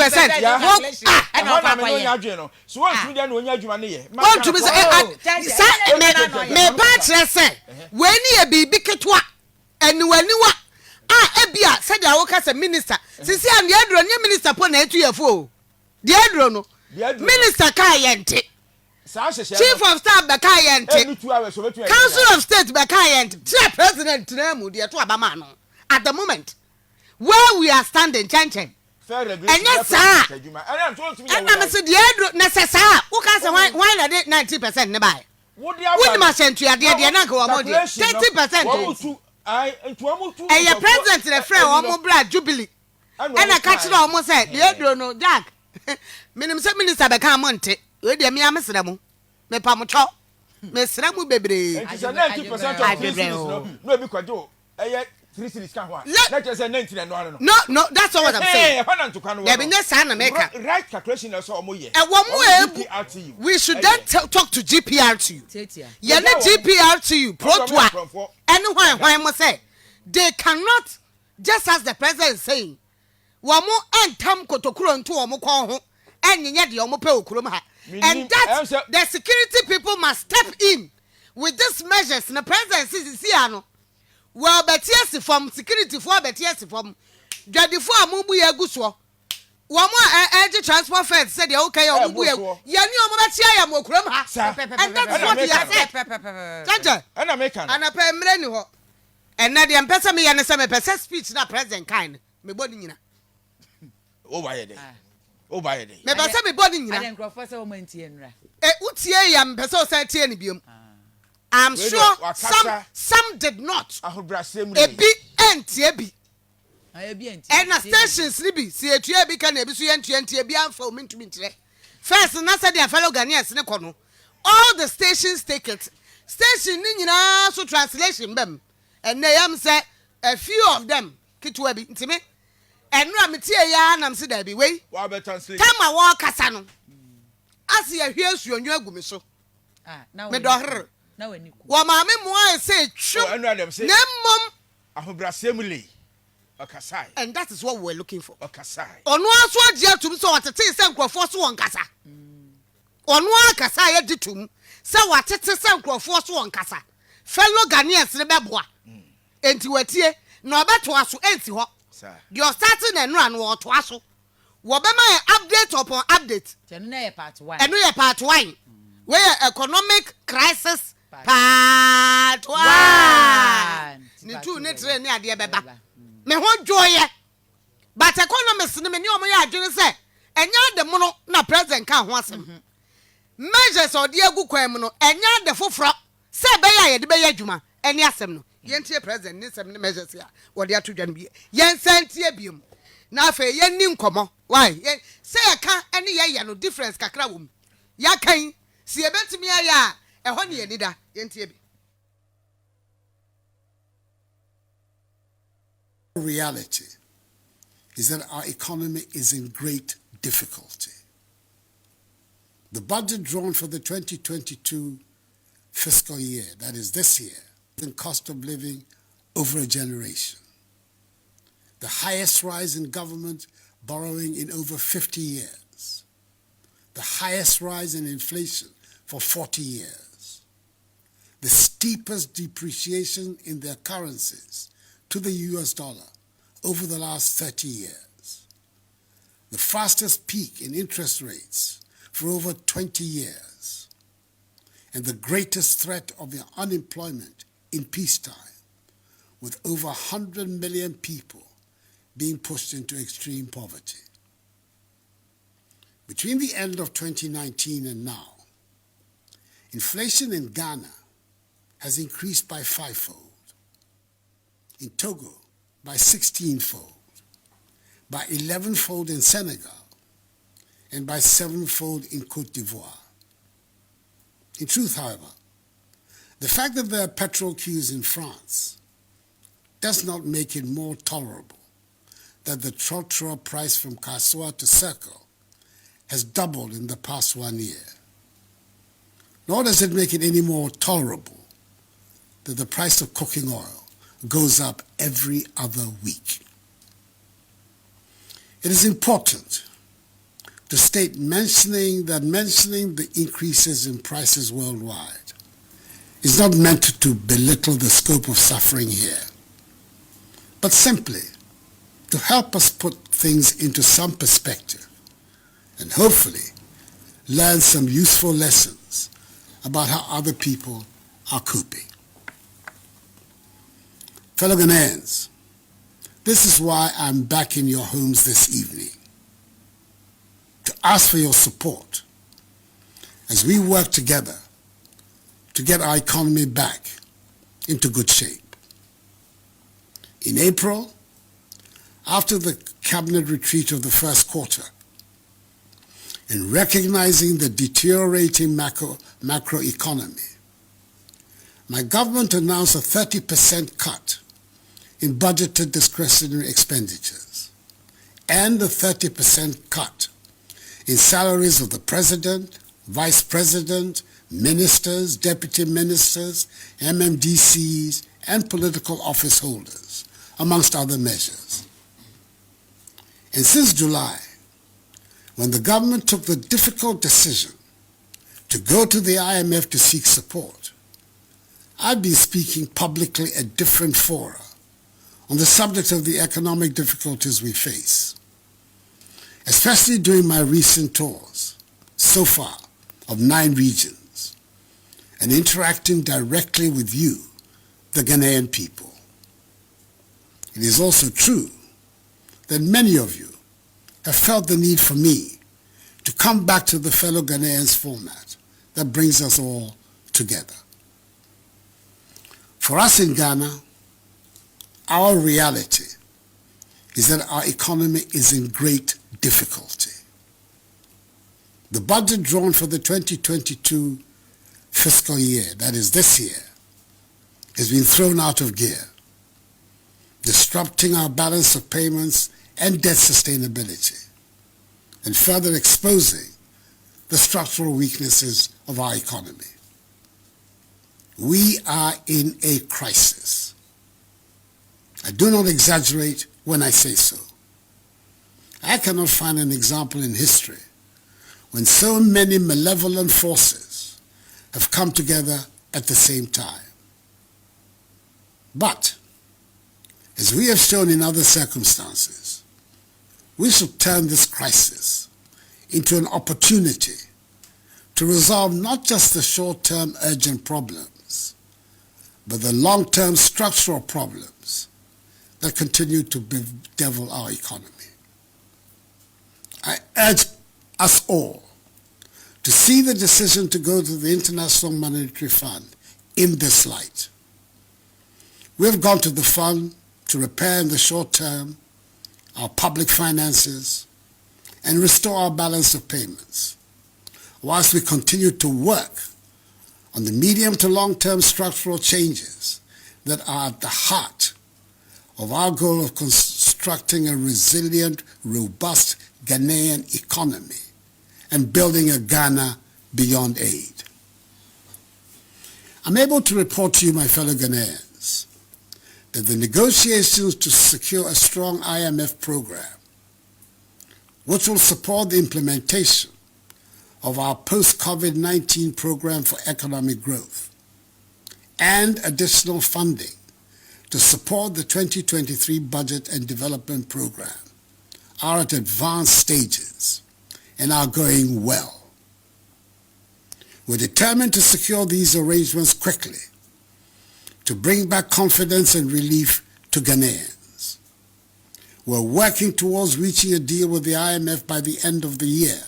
30%. So what you done when you money? Want to be me patch say when you be big ketwa and when you ebia said I work as a minister. Since I'm the Addo minister pon na 2 year fo. The Addo no. Minister Kayente. Chief of Staff Bakayente. Council of State Bakayente. President Nemu the to Abama no. At the moment where we are standing chanting. And yes sir. And I'm say the Addo necessary. Who can say why na 90% ne buy. What must send to ya dey na go about 30%. And your president the friend omo bra Jubilee. And I catch it almost said the Addo no Jack. Minister Beka Monte, we dey me amesra mu. Me pa mo cho. Me sra mu bebre. 90% of business no be kwajo. 3 cities can one. Let us say 90 no. No, that's what I'm saying. There be no sign America. Right calculation na so omo ye. We should then talk to GPRTU. Yeah, let GPRTU pro to anyone must say they cannot, just as the president is saying, Wamu and Tam Kotokuro and 2 omo kon ho enya de omo pe okurum ha. And that the security people must step in with these measures. The president is here. Well, but yes, from security for but yes, from Jadi for Mubu Yaguso. One more edge transport fed said, okay, or Mubu Yanu Mokurum ha. And that's what he has said. And American and a pay Mrenu. And now the Ambassador me and some speech that president kind. Me body. Oh, by a day. Oh, by a day. Me say me body nyina. I don't for momenti enra. Utie yam person say tie ni biom. I'm sure some did not. Ebi entie bi. Ebi entie. And stations ni bi, si etua bi kan ebi so yentie bi amfa o mintumi ntire. First na say their fellow Ghanaians ne kono. All the stations take it. Station ni nyina so translation bem. And they am say a few of them kitwa bi ntime. And no metie ya na mse da bi we. Wa be translate. Tama wa kasa no. Asi ya hwie suonwu agumi so. Now me do her. Now eni ku. Wa maame mo ay say twu. Na mom ahobrasem okasai. And that is what we're looking for. Okasai. Ono aso agia tum so watete se nkrofo so won kasa. Ono akasa ye ditum se watete se nkrofo so won kasa. Fellow Ghanaians ne beboa. Enti watie na obeto aso enti ho. You're starting and run what was Wobema update upon update. Part 1. And we are part 1. Where economic crisis part 1. Ni two net near the beba. Me ho joy. But economists no me ni omo ya adwene say enya de mono na president kan ho asem. Measures or the agu kwam no enya de foforo say be ya ye de be ya adwuma eni asem no. Yentie president ni sem measures ya wo de atodwan bi yen santie biom na afa yen ni nkomo why say aka ene ye no difference kakra wom ya kan si ebetimi ya eho ne yenida yentie bi. Reality is that our economy is in great difficulty. The budget drawn for the 2022 fiscal year, that is this year, in cost of living over a generation. The highest rise in government borrowing in over 50 years. The highest rise in inflation for 40 years. The steepest depreciation in their currencies to the US dollar over the last 30 years. The fastest peak in interest rates for over 20 years. And the greatest threat of the unemployment in peacetime, with over 100 million people being pushed into extreme poverty. Between the end of 2019 and now, inflation in Ghana has increased by 5-fold, in Togo by 16-fold, by 11-fold in Senegal, and by 7-fold in Côte d'Ivoire. In truth, however, the fact that there are petrol queues in France does not make it more tolerable that the trotro price from Kassoa to Circle has doubled in the past 1 year. Nor does it make it any more tolerable that the price of cooking oil goes up every other week. It is important to state mentioning the increases in prices worldwide is not meant to belittle the scope of suffering here, but simply to help us put things into some perspective and hopefully learn some useful lessons about how other people are coping. Fellow Ghanaians, this is why I'm back in your homes this evening, to ask for your support as we work together to get our economy back into good shape. In April, after the cabinet retreat of the first quarter, in recognizing the deteriorating macro economy, my government announced a 30% cut in budgeted discretionary expenditures and a 30% cut in salaries of the President, Vice President, ministers, deputy ministers, MMDCs, and political office holders, amongst other measures. And since July, when the government took the difficult decision to go to the IMF to seek support, I've been speaking publicly at different fora on the subject of the economic difficulties we face, especially during my recent tours, so far, of 9 regions, and interacting directly with you, the Ghanaian people. It is also true that many of you have felt the need for me to come back to the fellow Ghanaians format that brings us all together. For us in Ghana, our reality is that our economy is in great difficulty. The budget drawn for the 2022 fiscal year, that is this year, has been thrown out of gear, disrupting our balance of payments and debt sustainability, and further exposing the structural weaknesses of our economy. We are in a crisis. I do not exaggerate when I say so. I cannot find an example in history when so many malevolent forces have come together at the same time. But, as we have shown in other circumstances, we should turn this crisis into an opportunity to resolve not just the short-term urgent problems, but the long-term structural problems that continue to bedevil our economy. I urge us all to see the decision to go to the International Monetary Fund in this light. We have gone to the fund to repair in the short term our public finances and restore our balance of payments, whilst we continue to work on the medium to long-term structural changes that are at the heart of our goal of constructing a resilient, robust Ghanaian economy and building a Ghana beyond aid. I'm able to report to you, my fellow Ghanaians, that the negotiations to secure a strong IMF program, which will support the implementation of our post-COVID-19 program for economic growth, and additional funding to support the 2023 budget and development program, are at advanced stages and are going well. We're determined to secure these arrangements quickly to bring back confidence and relief to Ghanaians. We're working towards reaching a deal with the IMF by the end of the year.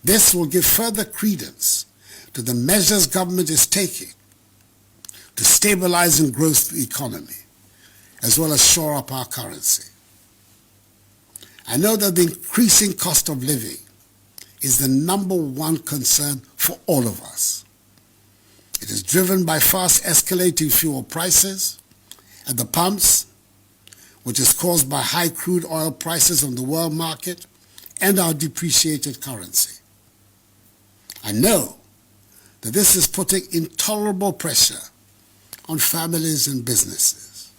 This will give further credence to the measures government is taking to stabilize and grow the economy, as well as shore up our currency. I know that the increasing cost of living is the number one concern for all of us. It is driven by fast escalating fuel prices at the pumps, which is caused by high crude oil prices on the world market and our depreciated currency. I know that this is putting intolerable pressure on families and businesses.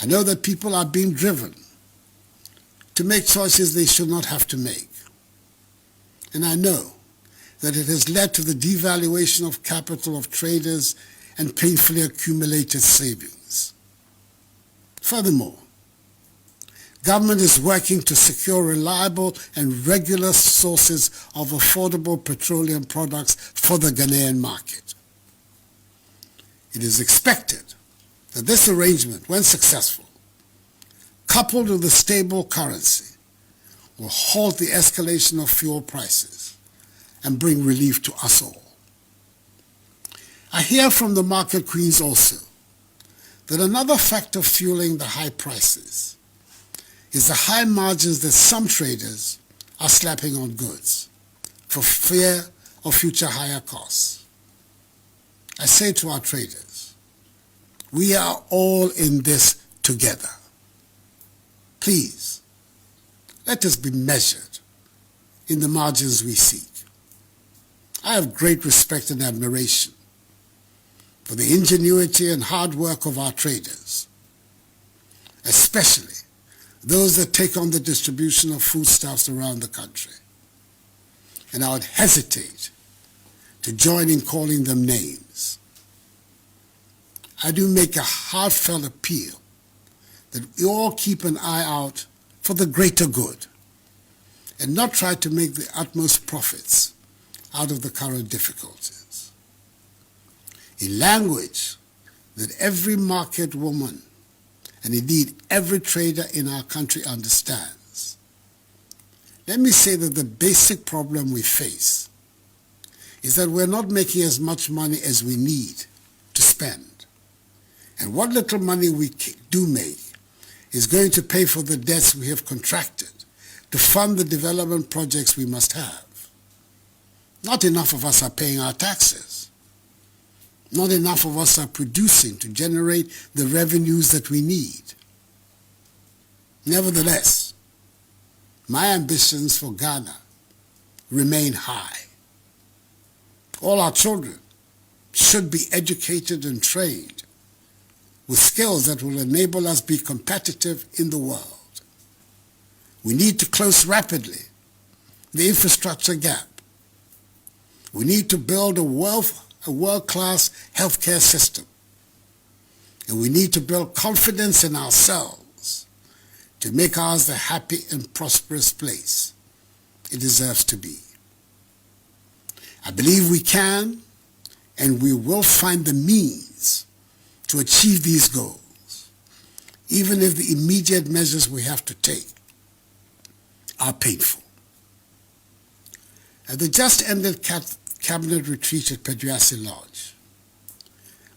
I know that people are being driven to make choices they should not have to make. And I know that it has led to the devaluation of capital of traders and painfully accumulated savings. Furthermore, government is working to secure reliable and regular sources of affordable petroleum products for the Ghanaian market. It is expected that this arrangement, when successful, coupled with a stable currency, will halt the escalation of fuel prices and bring relief to us all. I hear from the market queens also that another factor fueling the high prices is the high margins that some traders are slapping on goods for fear of future higher costs. I say to our traders, we are all in this together. Please, let us be measured in the margins we seek. I have great respect and admiration for the ingenuity and hard work of our traders, especially those that take on the distribution of foodstuffs around the country. And I would hesitate to join in calling them names. I do make a heartfelt appeal that we all keep an eye out for the greater good and not try to make the utmost profits out of the current difficulties. In language that every market woman and indeed every trader in our country understands, let me say that the basic problem we face is that we're not making as much money as we need to spend. And what little money we do make is going to pay for the debts we have contracted to fund the development projects we must have. Not enough of us are paying our taxes. Not enough of us are producing to generate the revenues that we need. Nevertheless, my ambitions for Ghana remain high. All our children should be educated and trained with skills that will enable us to be competitive in the world. We need to close rapidly the infrastructure gap. We need to build a world-class healthcare system. And we need to build confidence in ourselves to make ours the happy and prosperous place it deserves to be. I believe we can and we will find the means to achieve these goals, even if the immediate measures we have to take are painful. At the just ended cabinet retreat at Peduasi Lodge,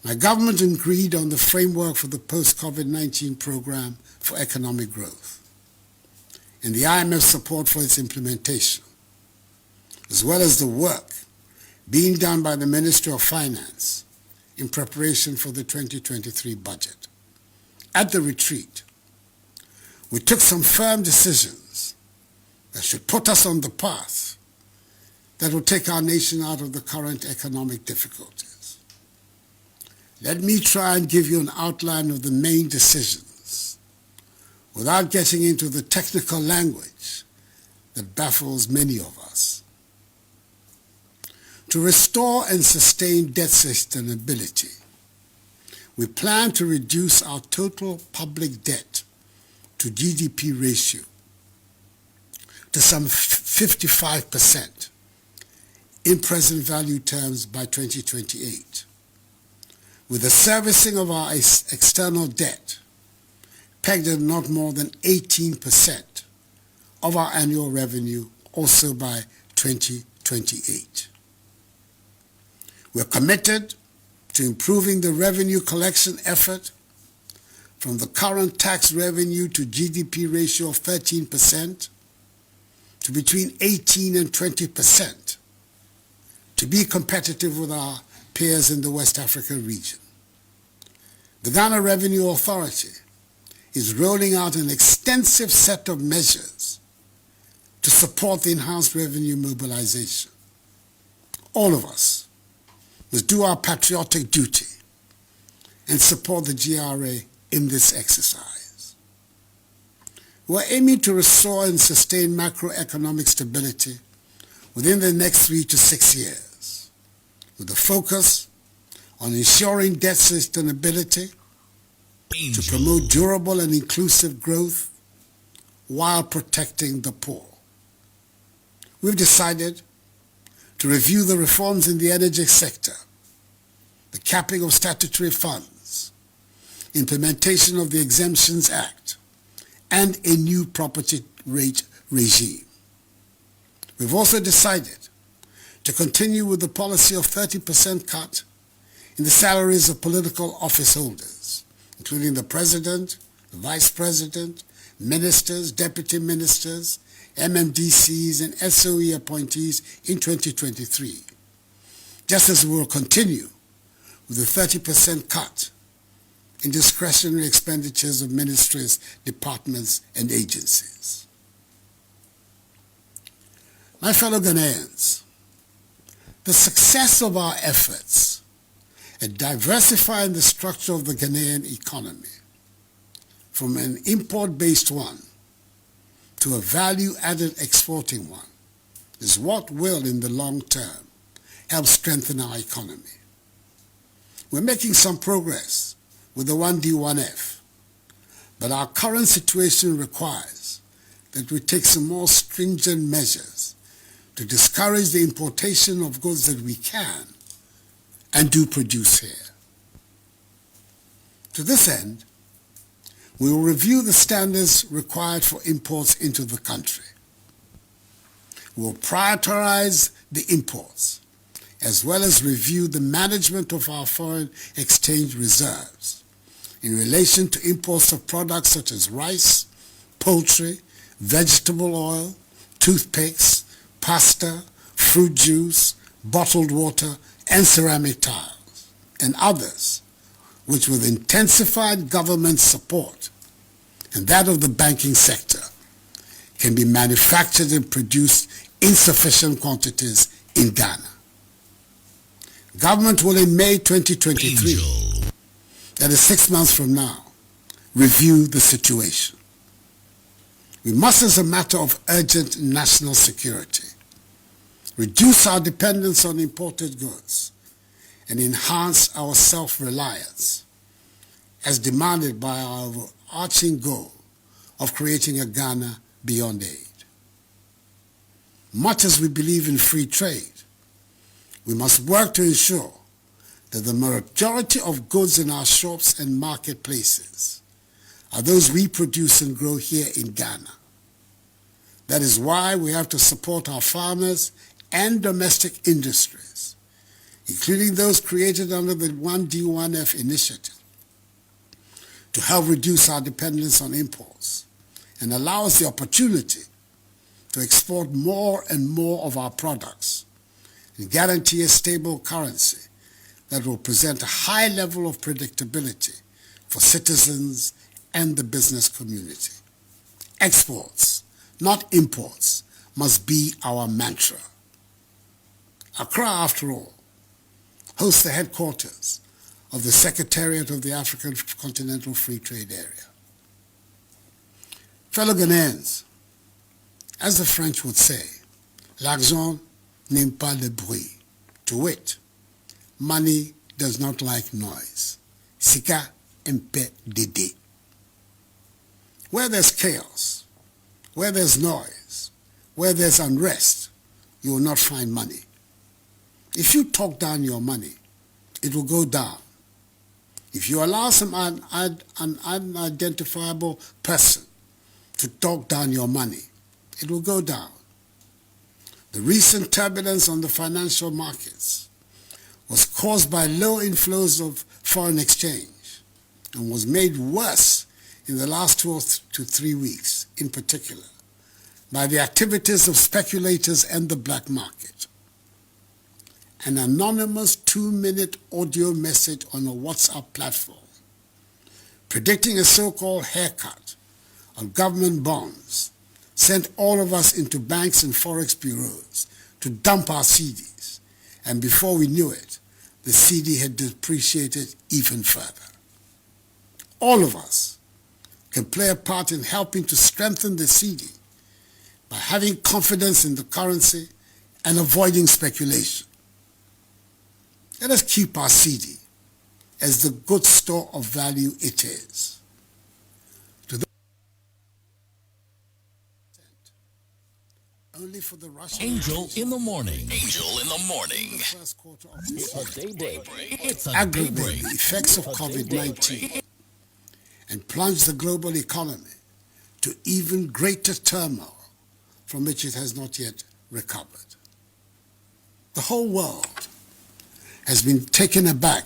my government agreed on the framework for the post-COVID-19 program for economic growth and the IMF support for its implementation, as well as the work being done by the Ministry of Finance in preparation for the 2023 budget. At the retreat, we took some firm decisions that should put us on the path that will take our nation out of the current economic difficulties. Let me try and give you an outline of the main decisions without getting into the technical language that baffles many of us. To restore and sustain debt sustainability, we plan to reduce our total public debt to GDP ratio to some 55% in present value terms by 2028, with the servicing of our external debt pegged at not more than 18% of our annual revenue also by 2028. We're committed to improving the revenue collection effort from the current tax revenue to GDP ratio of 13% to between 18 and 20% to be competitive with our peers in the West African region. The Ghana Revenue Authority is rolling out an extensive set of measures to support the enhanced revenue mobilization. All of us must do our patriotic duty and support the GRA in this exercise. We're aiming to restore and sustain macroeconomic stability within the next 3 to 6 years, with a focus on ensuring debt sustainability to promote durable and inclusive growth while protecting the poor. We've decided to review the reforms in the energy sector, the capping of statutory funds, implementation of the Exemptions Act, and a new property rate regime. We've also decided to continue with the policy of 30% cut in the salaries of political office holders, including the President, the Vice President, ministers, deputy ministers, MMDCs, and SOE appointees in 2023, just as we will continue with the 30% cut in discretionary expenditures of ministries, departments, and agencies. My fellow Ghanaians, the success of our efforts at diversifying the structure of the Ghanaian economy from an import-based one to a value-added exporting one is what will, in the long term, help strengthen our economy. We're making some progress with the 1D, 1F, but our current situation requires that we take some more stringent measures to discourage the importation of goods that we can and do produce here. To this end, we will review the standards required for imports into the country. We will prioritize the imports, as well as review the management of our foreign exchange reserves in relation to imports of products such as rice, poultry, vegetable oil, toothpicks, pasta, fruit juice, bottled water, and ceramic tiles, and others, which with intensified government support and that of the banking sector can be manufactured and produced in sufficient quantities in Ghana. Government will in May 2023, that is 6 months from now, review the situation. We must, as a matter of urgent national security, reduce our dependence on imported goods and enhance our self-reliance as demanded by our overarching goal of creating a Ghana beyond aid. Much as we believe in free trade, we must work to ensure that the majority of goods in our shops and marketplaces are those we produce and grow here in Ghana. That is why we have to support our farmers and domestic industries, including those created under the 1D, 1F initiative, to help reduce our dependence on imports and allow us the opportunity to export more and more of our products and guarantee a stable currency that will present a high level of predictability for citizens and the business community. Exports, not imports, must be our mantra. Accra, after all, hosts the headquarters of the Secretariat of the African Continental Free Trade Area. Fellow Ghanaians, as the French would say, l'argent n'aime pas le bruit. To wit, money does not like noise. Sika mpe dede. Where there's chaos, where there's noise, where there's unrest, you will not find money. If you talk down your money, it will go down. If you allow some unidentifiable person to talk down your money, it will go down. The recent turbulence on the financial markets was caused by low inflows of foreign exchange and was made worse in the last 2 to 3 weeks, in particular, by the activities of speculators and the black market. An anonymous 2-minute audio message on a WhatsApp platform predicting a so-called haircut on government bonds sent all of us into banks and forex bureaus to dump our CDs, and before we knew it, the CD had depreciated even further. All of us can play a part in helping to strengthen the cedi by having confidence in the currency and avoiding speculation. Let us keep our cedi as the good store of value it is. Only for the Russian Angel in the morning. Angel in the morning. the first quarter of this It's a daybreak. It's a aggravate daybreak. the effects of COVID-19 and plunge the global economy to even greater turmoil from which it has not yet recovered. The whole world has been taken aback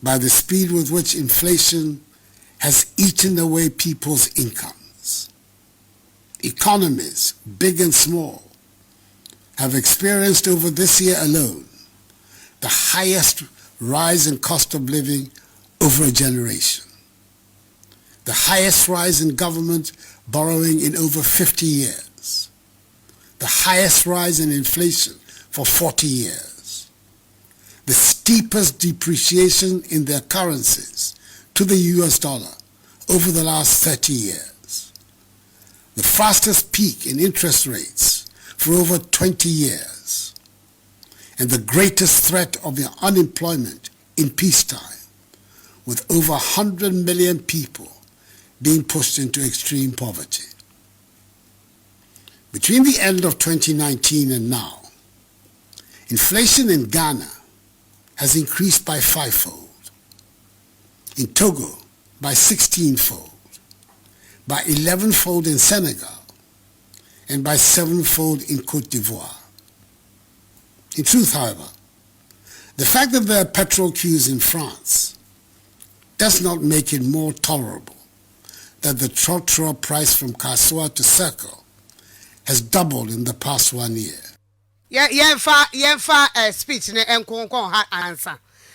by the speed with which inflation has eaten away people's incomes. Economies, big and small, have experienced over this year alone the highest rise in cost of living over a generation, the highest rise in government borrowing in over 50 years, the highest rise in inflation for 40 years, the steepest depreciation in their currencies to the US dollar over the last 30 years, the fastest peak in interest rates for over 20 years, and the greatest threat of unemployment in peacetime, with over 100 million people being pushed into extreme poverty. Between the end of 2019 and now, inflation in Ghana has increased by 5-fold, in Togo by 16-fold, by 11-fold in Senegal, and by 7-fold in Côte d'Ivoire. In truth, however, the fact that there are petrol queues in France does not make it more tolerable that the trotro price from Kassoa to Circle has doubled in the past 1 year. Yemfa speech ne enkonkon ha answer.